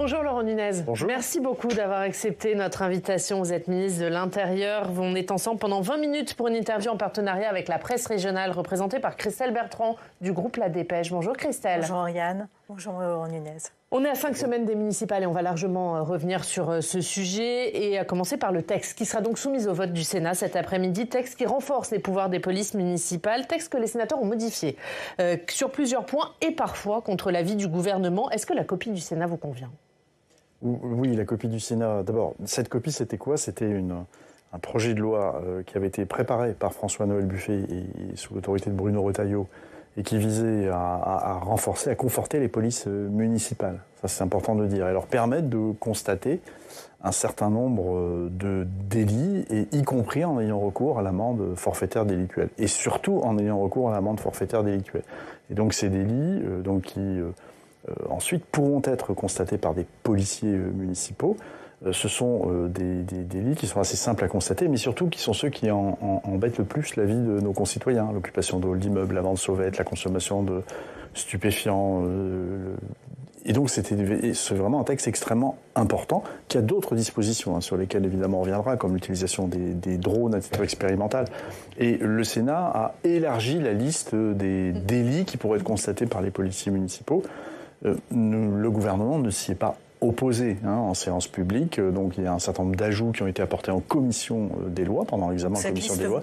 Bonjour Laurent Nunez. Bonjour. Merci beaucoup d'avoir accepté notre invitation. Vous êtes ministre de l'Intérieur. On est ensemble pendant 20 minutes pour une interview en partenariat avec la presse régionale représentée par Christelle Bertrand du groupe La Dépêche. Bonjour Christelle. Bonjour Oriane. Bonjour Laurent Nunez. On est à 5 semaines des municipales et on va largement revenir sur ce sujet et à commencer par le texte qui sera donc soumis au vote du Sénat cet après-midi. Texte qui renforce les pouvoirs des polices municipales. Texte que les sénateurs ont modifié sur plusieurs points et parfois contre l'avis du gouvernement. Est-ce que la copie du Sénat vous convient ? Oui, la copie du Sénat. D'abord, cette copie, c'était quoi ? C'était un projet de loi qui avait été préparé par François-Noël Buffet et sous l'autorité de Bruno Retailleau et qui visait à renforcer, à conforter les polices municipales. Ça, c'est important de le dire. Et leur permettre de constater un certain nombre de délits, et y compris en ayant recours à l'amende forfaitaire délictuelle. Et surtout en ayant recours à l'amende forfaitaire délictuelle. Et donc ces délits qui ensuite pourront être constatés par des policiers municipaux. Ce sont des délits qui sont assez simples à constater, mais surtout qui sont ceux qui embêtent le plus la vie de nos concitoyens. L'occupation de halls d'immeubles, la vente sauvette, la consommation de stupéfiants. Et donc c'est vraiment un texte extrêmement important, qui a d'autres dispositions sur lesquelles évidemment on reviendra, comme l'utilisation des drones à titre expérimental. Et le Sénat a élargi la liste des délits qui pourraient être constatés par les policiers municipaux. Le gouvernement ne s'y est pas opposé en séance publique, donc il y a un certain nombre d'ajouts qui ont été apportés en commission des lois, pendant l'examen en commission des lois.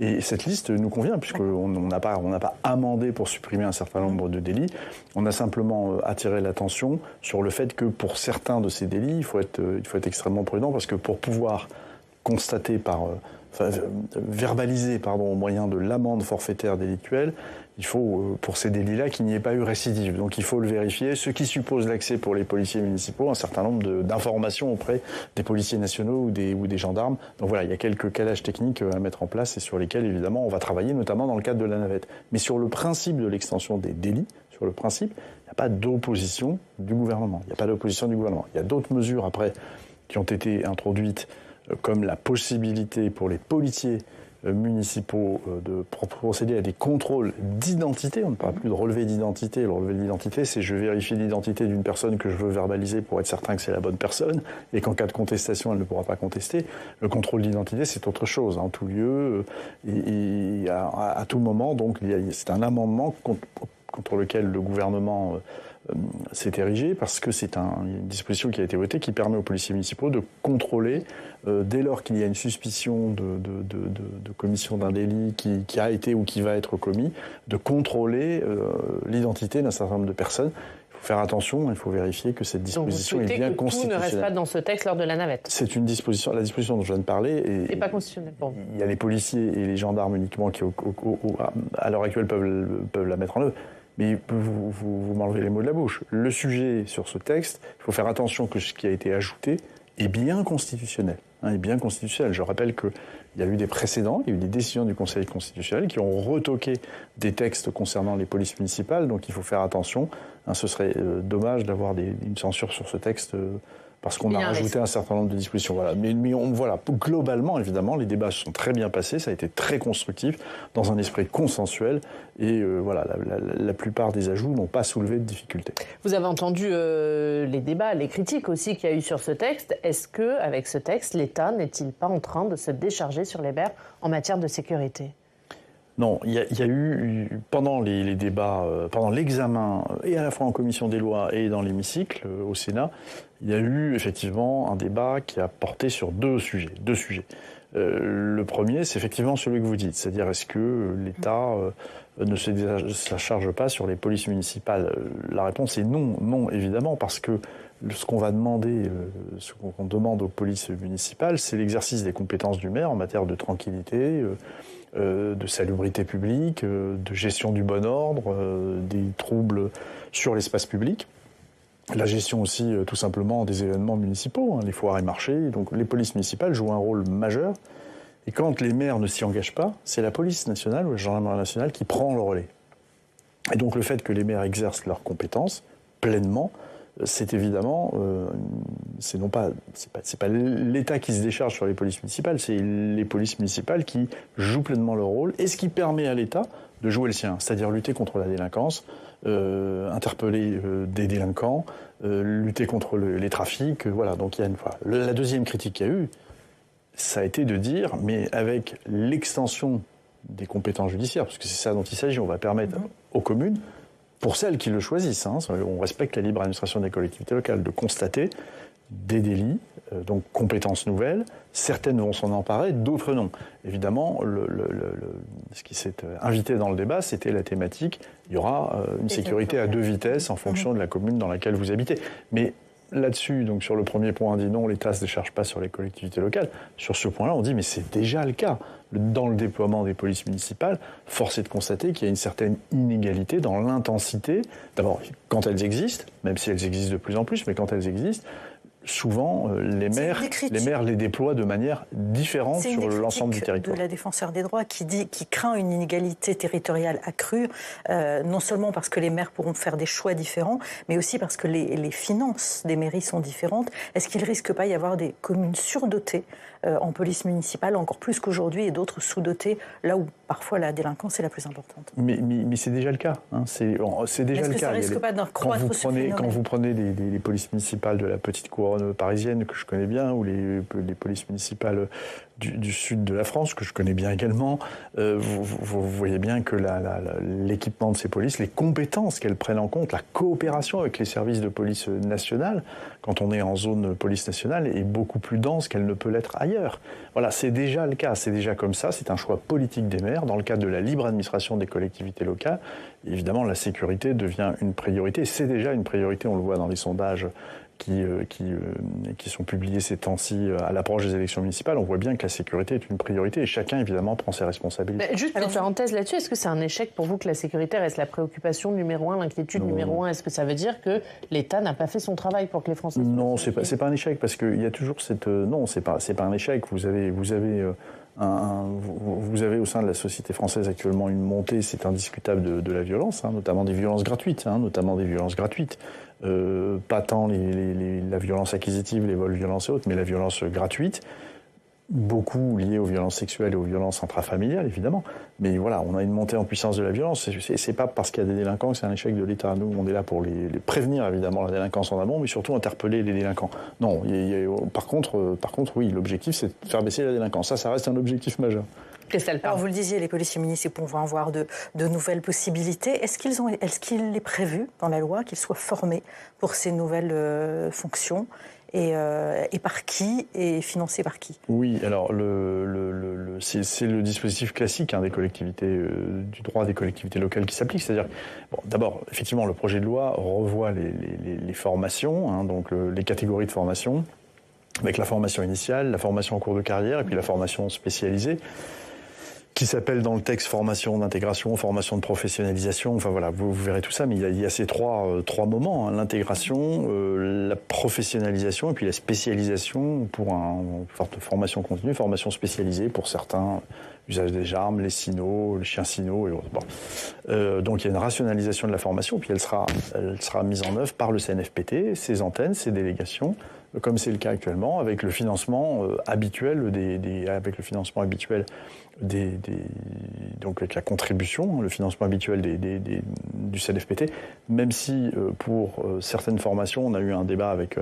Et cette liste nous convient, puisqu'on n'a pas amendé pour supprimer un certain nombre de délits. On a simplement attiré l'attention sur le fait que pour certains de ces délits, il faut être extrêmement prudent, parce que pour pouvoir constater verbaliser au moyen de l'amende forfaitaire délictuelle, il faut, pour ces délits-là, qu'il n'y ait pas eu récidive. Donc il faut le vérifier, ce qui suppose l'accès pour les policiers municipaux à un certain nombre d'informations auprès des policiers nationaux ou des gendarmes. Donc voilà, il y a quelques calages techniques à mettre en place et sur lesquels, évidemment, on va travailler, notamment dans le cadre de la navette. Mais sur le principe de l'extension des délits, il n'y a pas d'opposition du gouvernement. Il y a d'autres mesures, après, qui ont été introduites, comme la possibilité pour les policiers municipaux de procéder à des contrôles d'identité. On ne parle plus de relevé d'identité. Le relevé d'identité, c'est je vérifie l'identité d'une personne que je veux verbaliser pour être certain que c'est la bonne personne et qu'en cas de contestation, elle ne pourra pas contester. Le contrôle d'identité, c'est autre chose, en tout lieu et à tout moment. Donc, c'est un amendement contre lequel le gouvernement s'est érigé, parce que c'est une disposition qui a été votée qui permet aux policiers municipaux de contrôler, dès lors qu'il y a une suspicion de commission d'un délit qui a été ou qui va être commis, de contrôler l'identité d'un certain nombre de personnes. Il faut faire attention, il faut vérifier que cette disposition est bien constitutionnelle. Tout ne reste pas dans ce texte lors de la navette. C'est une disposition, la disposition dont je viens de parler n'est pas constitutionnelle pour vous. Il y a les policiers et les gendarmes uniquement qui, à l'heure actuelle, peuvent la mettre en œuvre. Mais vous m'enlevez les mots de la bouche. Le sujet sur ce texte, il faut faire attention que ce qui a été ajouté est bien constitutionnel. Je rappelle qu'il y a eu des précédents, il y a eu des décisions du Conseil constitutionnel qui ont retoqué des textes concernant les polices municipales, donc il faut faire attention. Ce serait dommage d'avoir une censure sur ce texte parce qu'on a rajouté un certain nombre de dispositions. Voilà. Mais globalement, évidemment, les débats se sont très bien passés, ça a été très constructif, dans un esprit consensuel, et la plupart des ajouts n'ont pas soulevé de difficultés. Vous avez entendu les débats, les critiques aussi qu'il y a eu sur ce texte. Est-ce qu'avec ce texte, l'État n'est-il pas en train de se décharger sur les maires en matière de sécurité ? Non, il y a eu, pendant les débats, pendant l'examen, et à la fois en commission des lois et dans l'hémicycle au Sénat, il y a eu effectivement un débat qui a porté sur deux sujets. Le premier, c'est effectivement celui que vous dites, c'est-à-dire est-ce que l'État ne se charge pas sur les polices municipales ? La réponse est non évidemment, parce que ce qu'on va demander, ce qu'on demande aux polices municipales, c'est l'exercice des compétences du maire en matière de tranquillité, de salubrité publique, de gestion du bon ordre, des troubles sur l'espace public. La gestion aussi, tout simplement, des événements municipaux, les foires et marchés. Donc les polices municipales jouent un rôle majeur. Et quand les maires ne s'y engagent pas, c'est la police nationale ou la gendarmerie nationale qui prend le relais. Et donc le fait que les maires exercent leurs compétences pleinement, c'est évidemment, c'est pas l'État qui se décharge sur les polices municipales, c'est les polices municipales qui jouent pleinement leur rôle, et ce qui permet à l'État de jouer le sien, c'est-à-dire lutter contre la délinquance, interpeller des délinquants, lutter contre les trafics. Voilà, donc il y a une fois. La deuxième critique qu'il y a eu, ça a été de dire, mais avec l'extension des compétences judiciaires, parce que c'est ça dont il s'agit, on va permettre aux communes, pour celles qui le choisissent, on respecte la libre administration des collectivités locales, de constater des délits, donc compétences nouvelles. Certaines vont s'en emparer, d'autres non. Évidemment, ce qui s'est invité dans le débat, c'était la thématique, il y aura une sécurité à 2 vitesses en fonction de la commune dans laquelle vous habitez. Mais là-dessus, donc sur le premier point, on dit non, l'État ne se décharge pas sur les collectivités locales. Sur ce point-là, on dit mais c'est déjà le cas. Dans le déploiement des polices municipales, force est de constater qu'il y a une certaine inégalité dans l'intensité. D'abord, quand elles existent, même si elles existent de plus en plus, mais quand elles existent, souvent, les maires les déploient de manière différente sur l'ensemble du territoire. C'est de la défenseur des droits qui craint une inégalité territoriale accrue, non seulement parce que les maires pourront faire des choix différents, mais aussi parce que les finances des mairies sont différentes. Est-ce qu'il ne risque pas d'y avoir des communes surdotées en police municipale, encore plus qu'aujourd'hui, et d'autres sous-dotées, là où parfois la délinquance est la plus importante? Mais c'est déjà le cas. C'est déjà le cas. Est-ce que ça ne risque pas d'accroître ce phénomène? Quand vous prenez les polices municipales de la petite couronne parisienne, que je connais bien, ou les polices municipales du sud de la France, que je connais bien également, vous voyez bien que l'équipement de ces polices, les compétences qu'elles prennent en compte, la coopération avec les services de police nationale, quand on est en zone police nationale, est beaucoup plus dense qu'elle ne peut l'être ailleurs. Voilà, c'est déjà le cas, c'est déjà comme ça, c'est un choix politique des maires, dans le cadre de la libre administration des collectivités locales. Et évidemment, la sécurité devient une priorité, c'est déjà une priorité, on le voit dans les sondages qui sont publiés ces temps-ci à l'approche des élections municipales. On voit bien que la sécurité est une priorité et chacun, évidemment, prend ses responsabilités. Mais juste une parenthèse là-dessus, est-ce que c'est un échec pour vous que la sécurité reste la préoccupation numéro 1, l'inquiétude numéro 1? Est-ce que ça veut dire que l'État n'a pas fait son travail pour que les Français... Non, c'est pas un échec, parce qu'il y a toujours cette... Non, c'est pas un échec. Vous avez au sein de la société française actuellement une montée, c'est indiscutable, de la violence, notamment des violences gratuites. Pas tant la violence acquisitive, les vols, violences et autres, mais la violence gratuite, beaucoup liée aux violences sexuelles et aux violences intrafamiliales, évidemment. Mais voilà, on a une montée en puissance de la violence. C'est pas parce qu'il y a des délinquants que c'est un échec de l'État. Nous, on est là pour les prévenir, évidemment, la délinquance en amont, mais surtout interpeller les délinquants. Non, par contre, oui, l'objectif, c'est de faire baisser la délinquance. Ça reste un objectif majeur. Alors, vous le disiez, les policiers municipaux vont avoir de nouvelles possibilités. Est-ce qu'il est prévu dans la loi qu'ils soient formés pour ces nouvelles fonctions et par qui et financés par qui? Oui, alors c'est le dispositif classique des collectivités, du droit des collectivités locales qui s'applique. C'est-à-dire, d'abord, effectivement, le projet de loi revoit les formations, donc les catégories de formation, avec la formation initiale, la formation en cours de carrière et puis la formation spécialisée, qui s'appelle dans le texte formation d'intégration, formation de professionnalisation. Enfin voilà, vous verrez tout ça, mais il y a ces trois moments, l'intégration, la professionnalisation et puis la spécialisation pour une sorte de formation continue, formation spécialisée pour certains, usage des armes, les sinos, les chiens sinos et autres. Donc il y a une rationalisation de la formation, puis elle sera mise en œuvre par le CNFPT, ses antennes, ses délégations, comme c'est le cas actuellement, avec le financement habituel donc avec la contribution, le financement habituel du CNFPT, même si pour certaines formations, on a eu un débat avec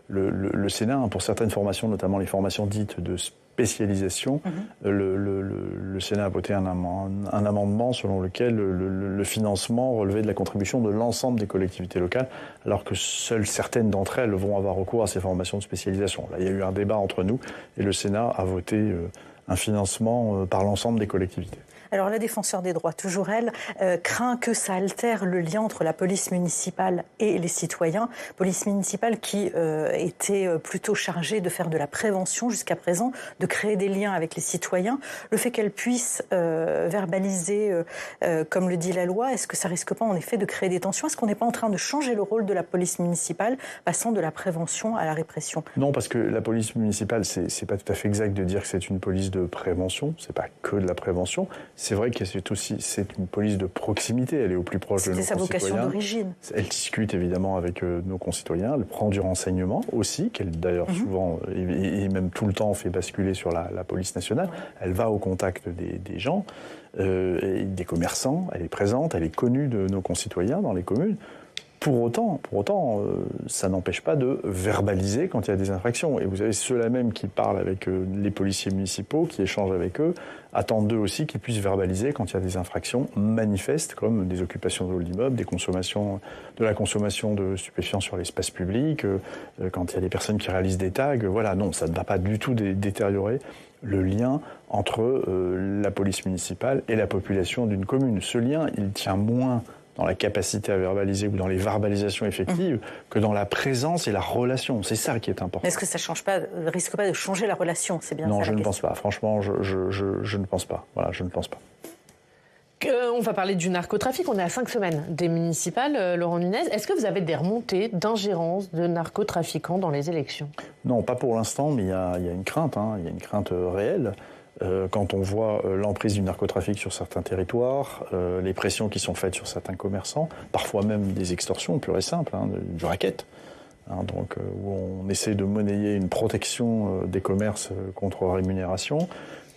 le Sénat, pour certaines formations, notamment les formations dites de spécialisation, le Sénat a voté un amendement selon lequel le financement relevait de la contribution de l'ensemble des collectivités locales, alors que seules certaines d'entre elles vont avoir recours à ces formations de spécialisation. Là, il y a eu un débat entre nous et le Sénat a voté un financement par l'ensemble des collectivités. Alors la défenseur des droits, toujours elle, craint que ça altère le lien entre la police municipale et les citoyens. Police municipale qui était plutôt chargée de faire de la prévention jusqu'à présent, de créer des liens avec les citoyens. Le fait qu'elle puisse verbaliser, comme le dit la loi, est-ce que ça risque pas en effet de créer des tensions? Est-ce qu'on n'est pas en train de changer le rôle de la police municipale, passant de la prévention à la répression? Non, parce que la police municipale, c'est pas tout à fait exact de dire que c'est une police de prévention, c'est pas que de la prévention. C'est vrai que c'est une police de proximité, elle est au plus proche de nos concitoyens. C'était sa vocation d'origine. Elle discute évidemment avec nos concitoyens, elle prend du renseignement aussi, qu'elle d'ailleurs souvent, et même tout le temps, fait basculer sur la police nationale. Ouais. Elle va au contact des gens, et des commerçants, elle est présente, elle est connue de nos concitoyens dans les communes. Pour autant, ça n'empêche pas de verbaliser quand il y a des infractions. Et vous avez ceux-là même qui parlent avec les policiers municipaux, qui échangent avec eux, attendent d'eux aussi qu'ils puissent verbaliser quand il y a des infractions manifestes, comme des occupations de hall d'immeuble, de la consommation de stupéfiants sur l'espace public, quand il y a des personnes qui réalisent des tags. Voilà, non, ça ne va pas du tout détériorer le lien entre la police municipale et la population d'une commune. Ce lien, il tient moins dans la capacité à verbaliser ou dans les verbalisations effectives que dans la présence et la relation. C'est ça qui est important. Est-ce que ça risque pas de changer la relation? C'est bien non, ça. Non, je ne pense pas. Franchement, je ne pense pas. Voilà, je ne pense pas. On va parler du narcotrafic. On est à 5 semaines des municipales, Laurent Nunez. Est-ce que vous avez des remontées d'ingérence de narcotrafiquants dans les élections? Non, pas pour l'instant, mais il y a une crainte. Il y a une crainte réelle. Quand on voit l'emprise du narcotrafic sur certains territoires, les pressions qui sont faites sur certains commerçants, parfois même des extorsions pures et simples, du racket, donc où on essaie de monnayer une protection des commerces contre rémunération.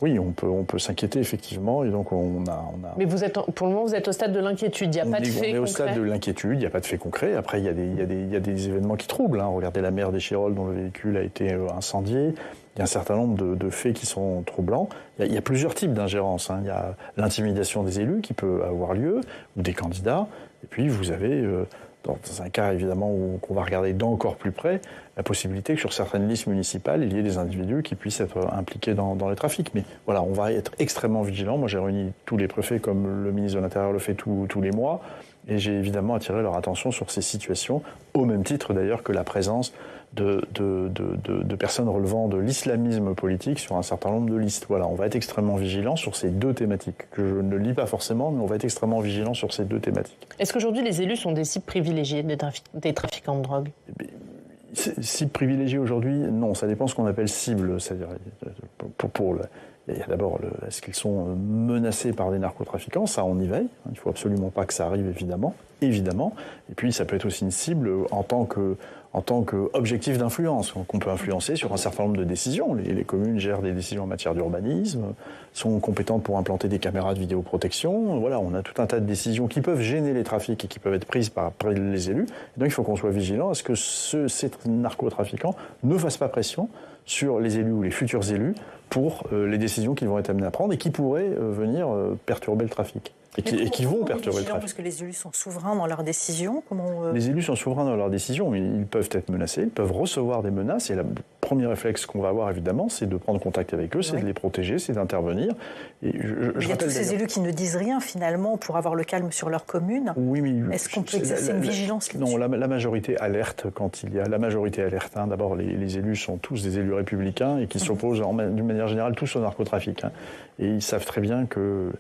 Oui, on peut s'inquiéter effectivement, et donc on a. Mais pour le moment, vous êtes au stade de l'inquiétude. Il n'y a pas de fait concret. On est au stade de l'inquiétude. Il n'y a pas de fait concret. Après, il y a des événements qui troublent. Regardez la maire d'Échirolles dont le véhicule a été incendié. Il y a un certain nombre de faits qui sont troublants. Il y a plusieurs types d'ingérence. Il y a l'intimidation des élus qui peut avoir lieu, ou des candidats. Et puis vous avez, dans un cas évidemment qu'on va regarder d'encore plus près, la possibilité que sur certaines listes municipales, il y ait des individus qui puissent être impliqués dans les trafics. Mais voilà, on va être extrêmement vigilants. Moi, j'ai réuni tous les préfets, comme le ministre de l'Intérieur le fait tous les mois. Et j'ai évidemment attiré leur attention sur ces situations, au même titre d'ailleurs que la présence de personnes relevant de l'islamisme politique sur un certain nombre de listes. Voilà, on va être extrêmement vigilants sur ces deux thématiques, que je ne lis pas forcément, mais on va être extrêmement vigilants sur ces deux thématiques. Est-ce qu'aujourd'hui les élus sont des cibles privilégiées des trafiquants de drogue? Cible privilégiée aujourd'hui, non, ça dépend ce qu'on appelle cible. C'est-à-dire, il y a d'abord, est-ce qu'ils sont menacés par des narcotrafiquants? Ça, on y veille. Il ne faut absolument pas que ça arrive, évidemment. Et puis, ça peut être aussi une cible en tant qu'objectif d'influence, qu'on peut influencer sur un certain nombre de décisions. Les communes gèrent des décisions en matière d'urbanisme, sont compétentes pour implanter des caméras de vidéoprotection. Voilà, on a tout un tas de décisions qui peuvent gêner les trafics et qui peuvent être prises par les élus. Et donc, il faut qu'on soit vigilant à ce que ces narcotrafiquants ne fassent pas pression sur les élus ou les futurs élus pour les décisions qu'ils vont être amenés à prendre et qui pourraient venir perturber le trafic. Et qui vont perturber le trafic. Parce que les élus sont souverains dans leurs décisions. Les élus sont souverains dans leurs décisions, mais ils peuvent être menacés, ils peuvent recevoir des menaces. Et le premier réflexe qu'on va avoir, évidemment, c'est de prendre contact avec eux, c'est de les protéger, c'est d'intervenir. Et il y a tous ces élus qui ne disent rien, finalement, pour avoir le calme sur leur commune. Oui, mais est-ce qu'on peut exercer une vigilance là-dessus? Non, la majorité alerte quand il y a... La majorité alerte. D'abord, les élus sont tous des élus républicains et qui s'opposent, d'une manière générale, tous au narcotrafic. Et ils savent très bien que...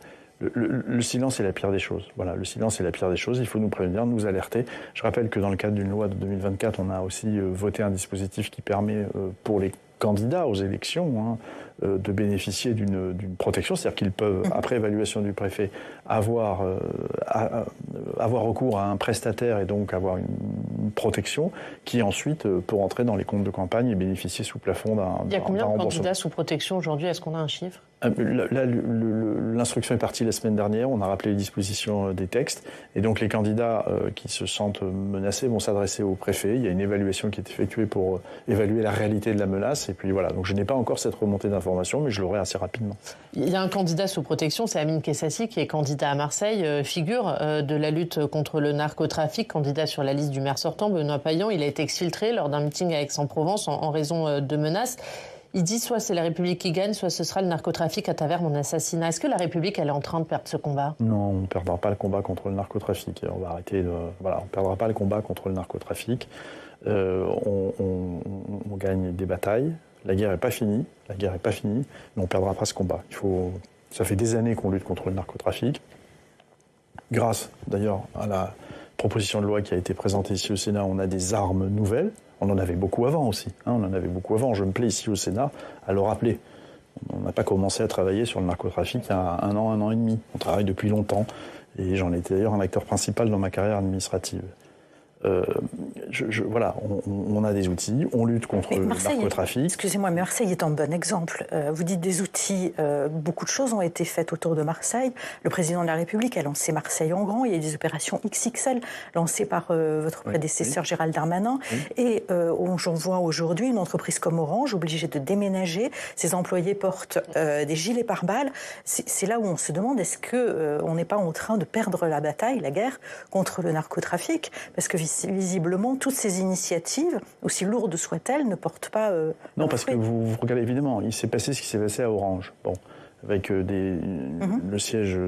Le silence est la pire des choses. Voilà, le silence est la pire des choses. Il faut nous prévenir, nous alerter. Je rappelle que dans le cadre d'une loi de 2024, on a aussi voté un dispositif qui permet pour les candidats aux élections de bénéficier d'une protection. C'est-à-dire qu'ils peuvent, après évaluation du préfet, avoir recours à un prestataire et donc avoir une protection qui ensuite peut rentrer dans les comptes de campagne et bénéficier sous plafond d'un remboursement. Il y a combien de candidats sous protection aujourd'hui? Est-ce qu'on a un chiffre? Là, l'instruction est partie la semaine dernière, on a rappelé les dispositions des textes, et donc les candidats qui se sentent menacés vont s'adresser au préfet. Il y a une évaluation qui est effectuée pour évaluer la réalité de la menace, et puis voilà. Donc je n'ai pas encore cette remontée d'informations, mais je l'aurai assez rapidement. Il y a un candidat sous protection, c'est Amine Kessassi, qui est candidat à Marseille, figure de la lutte contre le narcotrafic, candidat sur la liste du maire sortant, Benoît Payan. Il a été exfiltré lors d'un meeting à Aix-en-Provence en raison de menaces. Il dit soit c'est la République qui gagne, soit ce sera le narcotrafic à travers mon assassinat. Est-ce que la République, elle est en train de perdre ce combat? Non, on ne perdra pas le combat contre le narcotrafic. On va arrêter on ne perdra pas le combat contre le narcotrafic. On gagne des batailles. La guerre n'est pas finie. Mais on ne perdra pas ce combat. Ça fait des années qu'on lutte contre le narcotrafic. Grâce, d'ailleurs, à la proposition de loi qui a été présentée ici au Sénat, on a des armes nouvelles. On en avait beaucoup avant aussi. On en avait beaucoup avant. Je me plais ici au Sénat à le rappeler. On n'a pas commencé à travailler sur le narcotrafic il y a un an et demi. On travaille depuis longtemps et j'en ai été d'ailleurs un acteur principal dans ma carrière administrative. Voilà, on a des outils, on lutte contre le narcotrafic. Excusez-moi, mais Marseille est un bon exemple. Vous dites des outils, beaucoup de choses ont été faites autour de Marseille. Le président de la République a lancé Marseille en grand. Il y a des opérations XXL lancées par votre prédécesseur Gérald Darmanin. Et j'en vois aujourd'hui une entreprise comme Orange obligée de déménager. Ses employés portent des gilets pare-balles. C'est là où on se demande, est-ce qu'on n'est pas en train de perdre la bataille, la guerre contre le narcotrafic? Parce que visiblement, toutes ces initiatives, aussi lourdes soient-elles, ne portent pas... non, parce que vous regardez, évidemment, il s'est passé ce qui s'est passé à Orange. Bon, avec le siège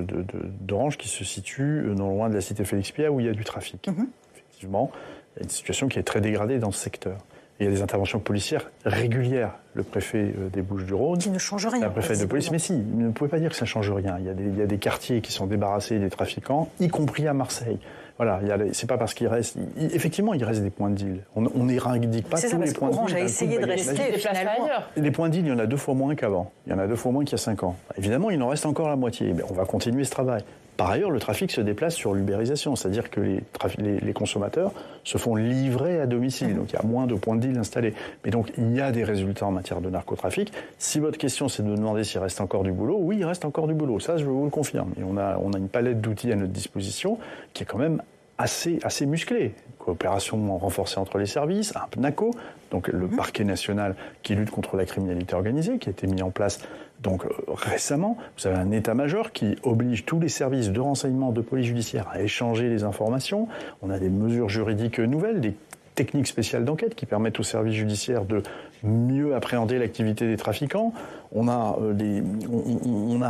d'Orange qui se situe non loin de la cité Félix-Pia où il y a du trafic. Effectivement, il y a une situation qui est très dégradée dans ce secteur. Et il y a des interventions policières régulières. Le préfet des Bouches-du-Rhône... Qui ne change rien. La préfète de police, mais si, vous ne pouvez pas dire que ça ne change rien. Il y a des quartiers qui sont débarrassés des trafiquants, y compris à Marseille. Voilà, c'est pas parce qu'il reste... Effectivement, il reste des points de deal. On n'éradique pas tous les points de deal. Orange a essayé de rester, finalement... Les points de deal, il y en a 2 fois moins qu'avant. Il y en a 2 fois moins qu'il y a 5 ans. Évidemment, il en reste encore la moitié. Mais on va continuer ce travail. Par ailleurs, le trafic se déplace sur l'ubérisation, c'est-à-dire que les consommateurs se font livrer à domicile, donc il y a moins de points de deal installés. Mais donc il y a des résultats en matière de narcotrafic. Si votre question c'est de me demander s'il reste encore du boulot, oui, il reste encore du boulot, ça je vous le confirme. Et on a une palette d'outils à notre disposition qui est quand même assez musclée. Coopération renforcée entre les services, un PNACO, donc le parquet national qui lutte contre la criminalité organisée, qui a été mis en place donc récemment. Vous avez un état-major qui oblige tous les services de renseignement, de police judiciaire à échanger les informations. On a des mesures juridiques nouvelles, des techniques spéciales d'enquête qui permettent aux services judiciaires de mieux appréhender l'activité des trafiquants. On a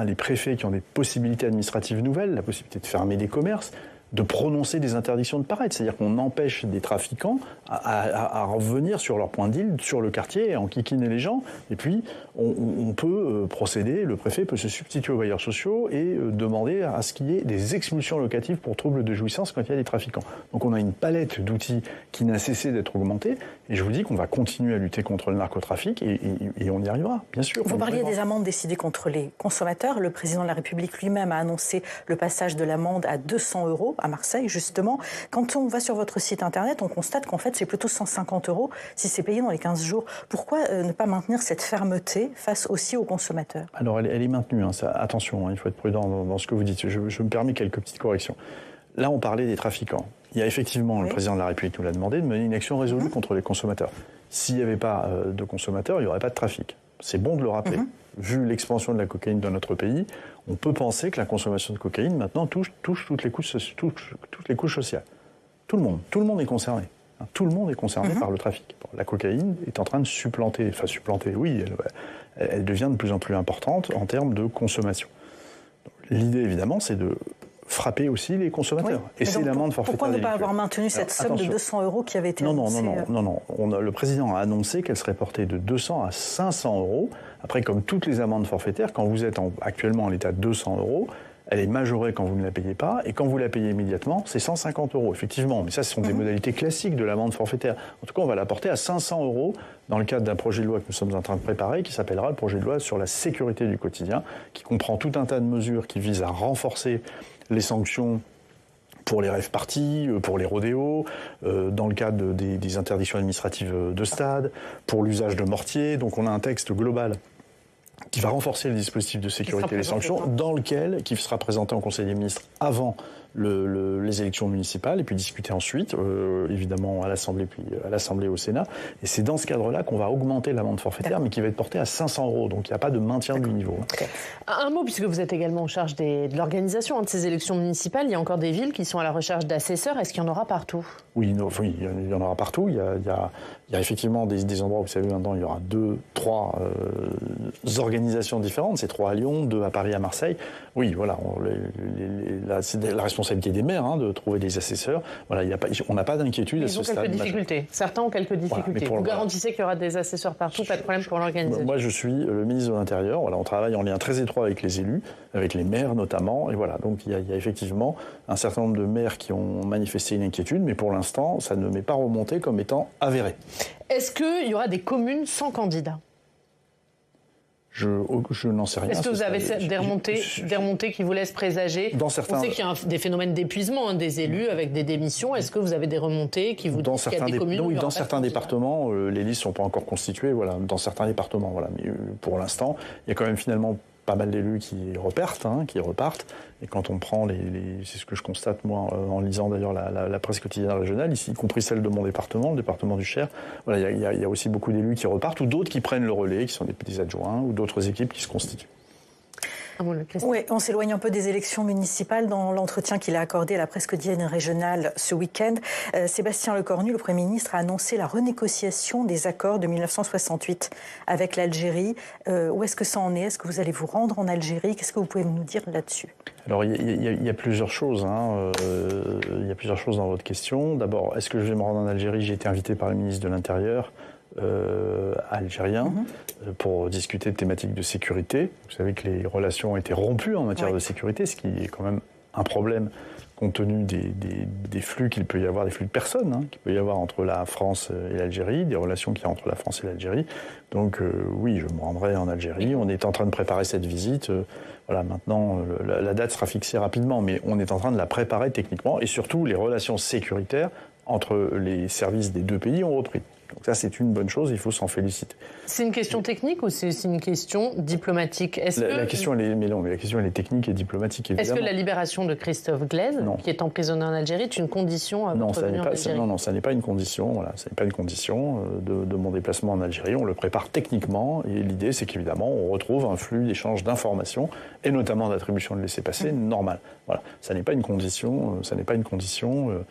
les préfets qui ont des possibilités administratives nouvelles, la possibilité de fermer des commerces, de prononcer des interdictions de paraître. C'est-à-dire qu'on empêche des trafiquants à revenir sur leur point de deal, sur le quartier, à enquiquiner les gens. Et puis, on peut procéder, le préfet peut se substituer aux bailleurs sociaux et demander à ce qu'il y ait des expulsions locatives pour troubles de jouissance quand il y a des trafiquants. Donc on a une palette d'outils qui n'a cessé d'être augmentée. Et je vous dis qu'on va continuer à lutter contre le narcotrafic et on y arrivera, bien sûr. Vous parliez des amendes décidées contre les consommateurs. Le président de la République lui-même a annoncé le passage de l'amende à 200 € à Marseille, justement. Quand on va sur votre site internet, on constate qu'en fait, c'est plutôt 150 € si c'est payé dans les 15 jours. Pourquoi ne pas maintenir cette fermeté face aussi aux consommateurs? Alors, elle est maintenue. Attention, il faut être prudent dans ce que vous dites. Je me permets quelques petites corrections. Là, on parlait des trafiquants. Il y a effectivement, le président de la République nous l'a demandé, de mener une action résolue contre les consommateurs. S'il n'y avait pas de consommateurs, il n'y aurait pas de trafic. C'est bon de le rappeler. Vu l'expansion de la cocaïne dans notre pays, on peut penser que la consommation de cocaïne, maintenant, touche toutes les couches sociales. Tout le monde est concerné. Tout le monde est concerné par le trafic. La cocaïne est en train de supplanter, oui, elle devient de plus en plus importante en termes de consommation. L'idée, évidemment, c'est de frapper aussi les consommateurs. Oui. Et c'est l'amende forfaitaire. Pourquoi ne pas avoir maintenu cette somme de 200 € qui avait été annoncée? Non. Le président a annoncé qu'elle serait portée de 200 à 500 €. Après, comme toutes les amendes forfaitaires, quand vous êtes actuellement en l'état de 200 €, elle est majorée quand vous ne la payez pas, et quand vous la payez immédiatement, c'est 150 €, effectivement. Mais ça, ce sont des modalités classiques de l'amende forfaitaire. En tout cas, on va la porter à 500 € dans le cadre d'un projet de loi que nous sommes en train de préparer, qui s'appellera le projet de loi sur la sécurité du quotidien, qui comprend tout un tas de mesures qui visent à renforcer les sanctions pour les rave-parties, pour les rodéos, dans le cadre des interdictions administratives de stade, pour l'usage de mortiers. Donc on a un texte global qui va renforcer le dispositif de sécurité et les sanctions, qui sera présenté en Conseil des ministres avant les élections municipales, et puis discuté ensuite, évidemment, à l'Assemblée au Sénat. Et c'est dans ce cadre-là qu'on va augmenter l'amende forfaitaire, mais qui va être portée à 500 €. Donc il n'y a pas de maintien du niveau. Un mot, puisque vous êtes également en charge de l'organisation de ces élections municipales. Il y a encore des villes qui sont à la recherche d'assesseurs. Est-ce qu'il y en aura partout? Oui, il y en aura partout. Il y a effectivement des endroits où, vous savez, maintenant, il y aura 3 organisations différentes. C'est 3 à Lyon, 2 à Paris, à Marseille. Oui, voilà, c'est la responsabilité des maires de trouver des assesseurs. Voilà, on n'a pas d'inquiétude à ce stade. Ils ont quelques difficultés. Certains ont quelques difficultés. Voilà, vous garantissez qu'il y aura des assesseurs partout, pas de problème pour l'organisation? Moi, je suis le ministre de l'Intérieur. Voilà, on travaille en lien très étroit avec les élus, avec les maires notamment. Et voilà, donc il y a effectivement un certain nombre de maires qui ont manifesté une inquiétude, mais pour l'instant, ça ne m'est pas remonté comme étant avéré. Est-ce qu'il y aura des communes sans candidat? Je n'en sais rien. Est-ce que vous avez des remontées qui vous laissent présager? On sait qu'il y a des phénomènes d'épuisement des élus avec des démissions. Est-ce que vous avez des remontées qui vous disent qu'il y a des communes Oui, dans certains départements, les listes ne sont pas encore constituées. Voilà, dans certains départements, voilà. Mais pour l'instant, il y a quand même finalement pas mal d'élus qui repartent. Et quand on prend c'est ce que je constate moi en lisant d'ailleurs la presse quotidienne régionale, ici, y compris celle de mon département, le département du Cher, voilà, il y a aussi beaucoup d'élus qui repartent ou d'autres qui prennent le relais, qui sont des petits adjoints ou d'autres équipes qui se constituent. Oui, on s'éloigne un peu des élections municipales dans l'entretien qu'il a accordé à la presse quotidienne régionale ce week-end. Sébastien Lecornu, le Premier ministre, a annoncé la renégociation des accords de 1968 avec l'Algérie. Où est-ce que ça en est? Est-ce que vous allez vous rendre en Algérie? Qu'est-ce que vous pouvez nous dire là-dessus? Alors, il y a plusieurs choses. Il y a plusieurs choses dans votre question. D'abord, est-ce que je vais me rendre en Algérie? J'ai été invité par le ministre de l'Intérieur algérien pour discuter de thématiques de sécurité. Vous savez que les relations ont été rompues en matière de sécurité, ce qui est quand même un problème compte tenu des flux qu'il peut y avoir, des flux de personnes qu'il peut y avoir entre la France et l'Algérie, des relations qu'il y a entre la France et l'Algérie. Donc oui, je me rendrai en Algérie. On est en train de préparer cette visite. Voilà, maintenant, la date sera fixée rapidement, mais on est en train de la préparer techniquement. Et surtout, les relations sécuritaires entre les services des deux pays ont repris. Donc ça, c'est une bonne chose, il faut s'en féliciter. C'est une question technique ou c'est une question diplomatique? La question, elle est technique et diplomatique, évidemment. Est-ce que la libération de Christophe Glaise, qui est emprisonné en Algérie, est une condition à votre venue en Algérie? Non, ça n'est pas une condition. Voilà, ça n'est pas une condition de mon déplacement en Algérie. On le prépare techniquement et l'idée, c'est qu'évidemment, on retrouve un flux d'échange d'informations et notamment d'attribution de laissez-passer normal. Voilà, ça n'est pas une condition. Ça n'est pas une condition,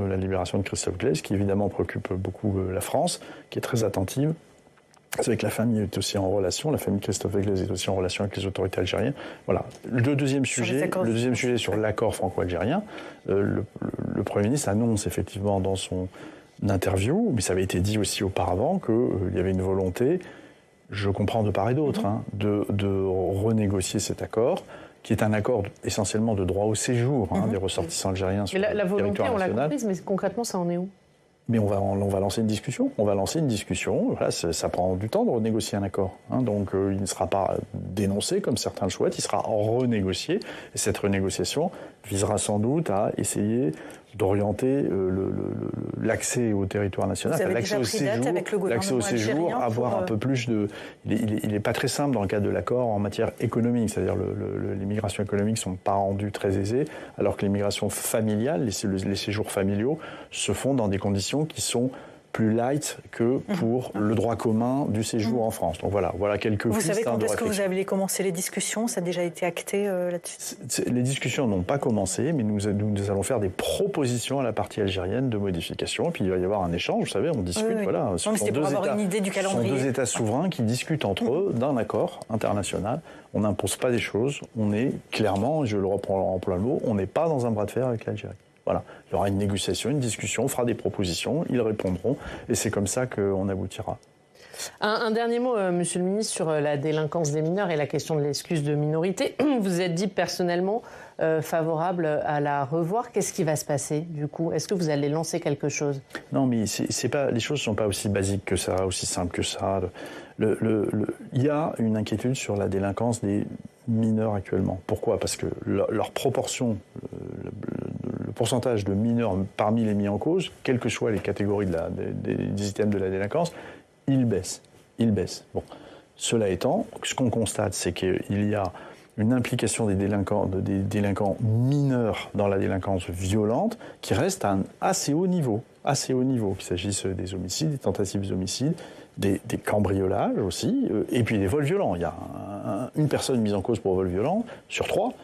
la libération de Christophe Glaise, qui évidemment préoccupe beaucoup la France, qui est très attentive. C'est vrai que la famille est aussi en relation, la famille de Christophe Glaise est aussi en relation avec les autorités algériennes. Voilà. Le deuxième sujet sur l'accord franco-algérien, le Premier ministre annonce effectivement dans son interview, mais ça avait été dit aussi auparavant, qu'il y avait une volonté, je comprends de part et d'autre, de renégocier cet accord, qui est un accord essentiellement de droit au séjour des ressortissants algériens sur le territoire national. La volonté, on l'a comprise, mais concrètement, ça en est où? Mais on va lancer une discussion. Voilà, ça prend du temps de renégocier un accord. Donc il ne sera pas dénoncé comme certains le souhaitent, il sera renégocié. Et cette renégociation visera sans doute à essayer d'orienter l'accès au territoire national, l'accès au séjour, avoir un peu plus de... Il n'est pas très simple dans le cadre de l'accord en matière économique, c'est-à-dire les migrations économiques ne sont pas rendues très aisées, alors que les migrations familiales, les séjours familiaux, se font dans des conditions qui sont plus light que pour le droit commun du séjour en France. Donc voilà quelques pistes de réflexion. Vous savez quand est-ce que vous allez commencer les discussions? Ça a déjà été acté là-dessus? Les discussions n'ont pas commencé, mais nous allons faire des propositions à la partie algérienne de modification. Et puis il va y avoir un échange, vous savez, on discute. Oui. Voilà, ce sont une idée du calendrier. Ce sont deux États souverains qui discutent entre eux d'un accord international. On n'impose pas des choses. On est clairement, je le reprends en plein mot, on n'est pas dans un bras de fer avec l'Algérie. Voilà. Il y aura une négociation, une discussion, on fera des propositions, ils répondront, et c'est comme ça qu'on aboutira. Un dernier mot, Monsieur le Ministre, sur la délinquance des mineurs et la question de l'excuse de minorité. Vous êtes dit personnellement favorable à la revoir. Qu'est-ce qui va se passer, du coup? Est-ce que vous allez lancer quelque chose? Non, mais les choses ne sont pas aussi basiques que ça, aussi simples que ça. Il y a une inquiétude sur la délinquance des mineurs actuellement. Pourquoi? Parce que leur proportion, le pourcentage de mineurs parmi les mis en cause, quelles que soient les catégories des items de la délinquance, il baisse. Bon. Cela étant, ce qu'on constate, c'est qu'il y a une implication des délinquants mineurs dans la délinquance violente qui reste à un assez haut niveau, qu'il s'agisse des homicides, des tentatives d'homicide, des cambriolages aussi, et puis des vols violents. Il y a une personne mise en cause pour vol violent sur 3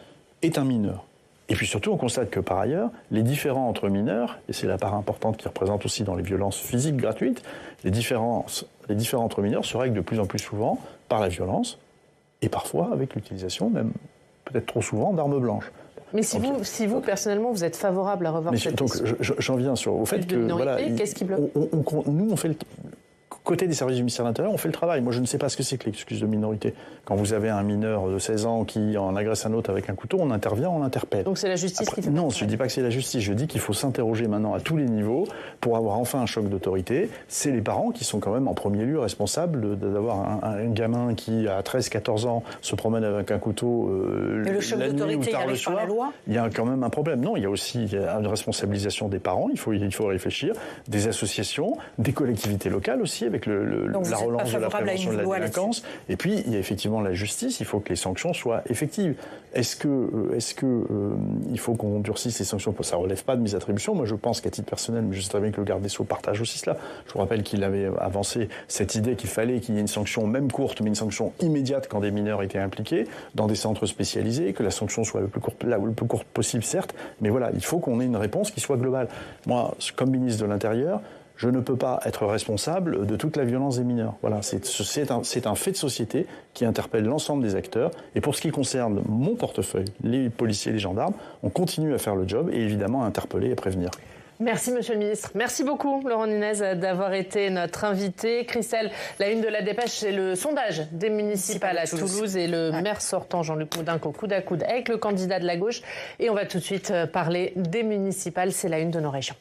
est un mineur. Et puis surtout, on constate que par ailleurs, les différends entre mineurs, et c'est la part importante qui représente aussi dans les violences physiques gratuites, les différends entre mineurs se règlent de plus en plus souvent par la violence, et parfois avec l'utilisation, même peut-être trop souvent, d'armes blanches. Mais si vous, personnellement, vous êtes favorable à revoir cette question. Donc j'en viens au fait que... Qu'est-ce qui bloque? Nous, on fait côté des services du ministère de l'Intérieur, on fait le travail. Moi, je ne sais pas ce que c'est que l'excuse de minorité. Quand vous avez un mineur de 16 ans qui en agresse un autre avec un couteau, on intervient, on l'interpelle. Donc c'est la justice qui fait Non, ça. je ne dis pas que c'est la justice. Je dis qu'il faut s'interroger maintenant à tous les niveaux pour avoir enfin un choc d'autorité. C'est les parents qui sont quand même en premier lieu responsables d'avoir un gamin qui, à 13-14 ans, se promène avec un couteau la nuit ou tard le soir. Il y a quand même un problème. Non, il y a aussi une responsabilisation des parents. Il faut réfléchir. Des associations, des collectivités locales aussi, avec la relance de la prévention de la délinquance. Et puis, il y a effectivement la justice. Il faut que les sanctions soient effectives. Est-ce que il faut qu'on durcisse les sanctions? Ça ne relève pas de mes attributions. Moi, je pense qu'à titre personnel, mais je sais très bien que le garde des Sceaux partage aussi cela. Je vous rappelle qu'il avait avancé cette idée qu'il fallait qu'il y ait une sanction, même courte, mais une sanction immédiate quand des mineurs étaient impliqués, dans des centres spécialisés, que la sanction soit le plus courte possible, certes. Mais voilà, il faut qu'on ait une réponse qui soit globale. Moi, comme ministre de l'Intérieur, je ne peux pas être responsable de toute la violence des mineurs. Voilà, c'est un fait de société qui interpelle l'ensemble des acteurs. Et pour ce qui concerne mon portefeuille, les policiers et les gendarmes, on continue à faire le job et évidemment à interpeller et prévenir. Merci, Monsieur le Ministre. Merci beaucoup, Laurent Nunez, d'avoir été notre invité. Christelle, la une de la dépêche, c'est le sondage des municipales à Toulouse et le maire sortant, Jean-Luc Moudenc, au coude à coude avec le candidat de la gauche. Et on va tout de suite parler des municipales. C'est la une de nos régions.